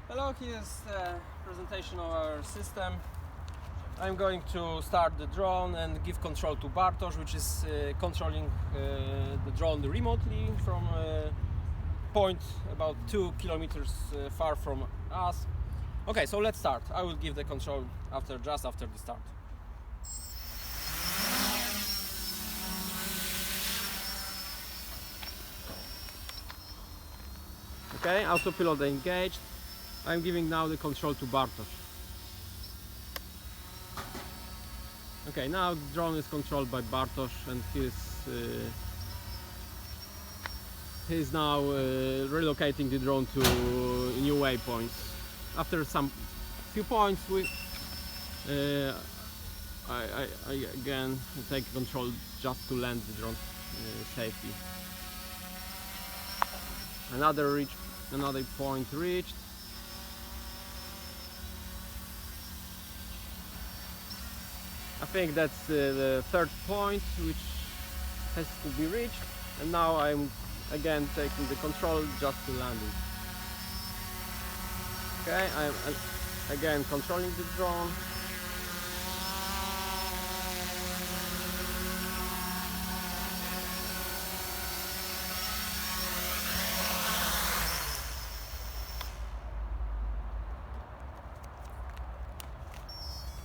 Hello, here's the presentation of our system. I'm going to start the drone and give control to Bartosz, which is controlling the drone remotely from a point about 2 kilometers far from us. Okay, so let's start. I will give the control just after the start. Okay, autopilot engaged. I'm giving now the control to Bartosz. Okay, now the drone is controlled by Bartosz and he's now relocating the drone to new waypoints. After some few points, I again take control just to land the drone safely. Another point reached. I think that's the third point which has to be reached, and now I'm again taking the control just to land it. Okay, I'm again controlling the drone.